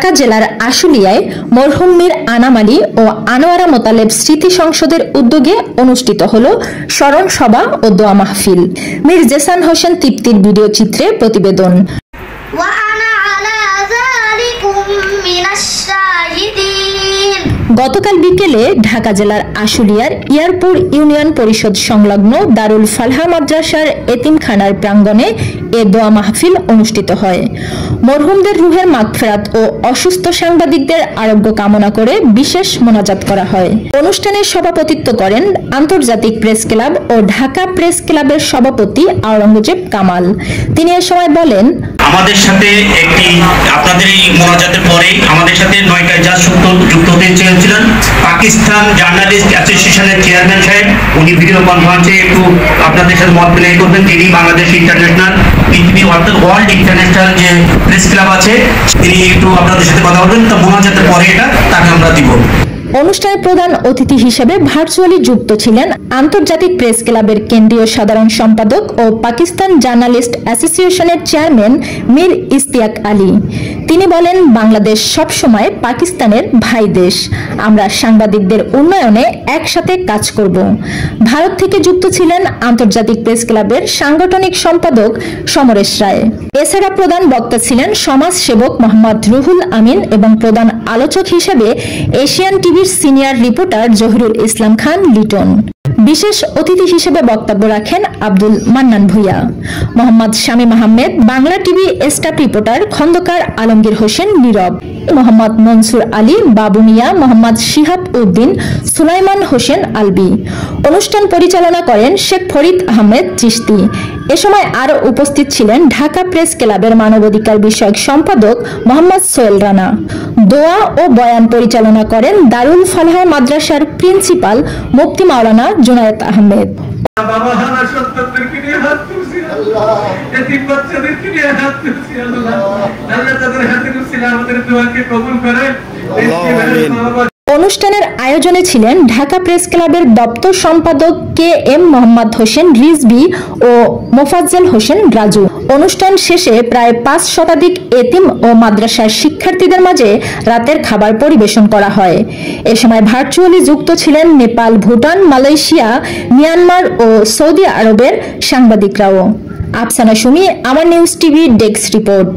ঢাকা জেলার আশুলিয়ায় মরহুম মীর আনাম আলী ও আনোয়ারা মোতালেব স্মৃতি সংসদের উদ্যোগে অনুষ্ঠিত হলো স্মরণ সভা ও দোয়া মাহফিল। মীর জেসান হোসেন তৃপ্তির ভিডিও চিত্রে প্রতিবেদন। গতকাল বিকেলে ঢাকা জেলার আশুলিয়ার ইয়ারপুর ইউনিয়ন পরিষদ সংলগ্ন দারুল ফালাহ মাদ্রাসার এতিমখানার প্রাঙ্গণে এ দোয়া মাহফিল অনুষ্ঠিত হয়। মরহুমদের রুহের মাগফিরাত ও অসুস্থ সাংবাদিকদের আরোগ্য কামনা করে বিশেষ মোনাজাত করা হয়। অনুষ্ঠানে সভাপতিত্ব করেন আন্তর্জাতিক প্রেস ক্লাব ও ঢাকা প্রেস ক্লাবের সভাপতি আওরঙ্গজেব কামাল। তিনি এ সময় বলেন, আমাদের সাথে আপনাদের এই মোনাজাতের পরে আমাদের সাথে 9টা জাজ যুক্ত হতে চেয়েছিলেন পাকিস্তান জার্নালিস্ট অ্যাসোসিয়েশনের চেয়ারম্যান সাহেব। উনি ভিডিও কনফারেন্সে একটু আপনাদের সাথে মত বিনিময় করবেন। তিনি বাংলাদেশ ইন্টারন্যাশনাল পৃথিবী অর্থাৎ ওয়ার্ল্ড ইন্টারন্যাশনাল যে প্রেস ক্লাব আছে তিনি একটু আপনাদের সাথে কথা বলবেন। তো মোনাজাতের পরে এটা তাকে আমরা দিব। অনুষ্ঠানে প্রধান অতিথি হিসেবে ভার্চুয়ালি যুক্ত ছিলেন আন্তর্জাতিক প্রেস ক্লাবের কেন্দ্রীয় সাধারণ সম্পাদক ও পাকিস্তান জার্নালিস্ট অ্যাসোসিয়েশনের চেয়ারম্যান মীর ইশতিয়াক আলী। তিনি বলেন, বাংলাদেশ সবসময় পাকিস্তানের ভাই দেশ। আমরা সাংবাদিকদের উন্নয়নে একসাথে কাজ করব। ভারত থেকে যুক্ত ছিলেন আন্তর্জাতিক প্রেস ক্লাবের সাংগঠনিক সম্পাদক সমরেশ রায়। এছাড়া প্রধান বক্তা ছিলেন সমাজ সেবক মোহাম্মদ রুহুল আমিন এবং প্রধান আলোচক হিসেবে এশিয়ান টিভির সিনিয়র রিপোর্টার জহিরুল ইসলাম খান লিটন। বিশেষ অতিথি হিসেবে বক্তব্য রাখেন Abdul Mannan Bhuiyan, Mohammad Shamim Ahmed, Bangla TV staff reporter Khandaker Alamgir Hossain Nirob, Mohammad Mansur Ali, Babu Mia, Mohammad Shihab Uddin, Sulaiman Hossain Albi. অনুষ্ঠান পরিচালনা করেন শেখ ফরিদ আহমেদ চিশতি। এ সময় আরো উপস্থিত ছিলেন ঢাকা প্রেস ক্লাবের মানবাধিকার বিষয়ক সম্পাদক মোহাম্মদ সোহেল রানা। দোয়া ও বয়ান পরিচালনা করেন দারুল ফালাহ মাদ্রাসার প্রিন্সিপাল মুফতি মাওলানা জুনায়েদ আহমেদ। অনুষ্ঠানের আয়োজনে ছিলেন ঢাকা প্রেস ক্লাবের দপ্তর সম্পাদক কে এম মোহাম্মদ হোসেন রিজভী ও মোফাজ্জল হোসেন রাজু। অনুষ্ঠান শেষে প্রায় 5 শতাধিক এতিম ও মাদ্রাসার শিক্ষার্থীদের মাঝে রাতের খাবার পরিবেশন করা হয়। এ সময় ভার্চুয়ালি যুক্ত ছিলেন নেপাল, ভুটান, মালয়েশিয়া, মিয়ানমার ও সৌদি আরবের সাংবাদিকরাও। আফসানা সুমি, আমার নিউজ টিভি ডেস্ক রিপোর্ট।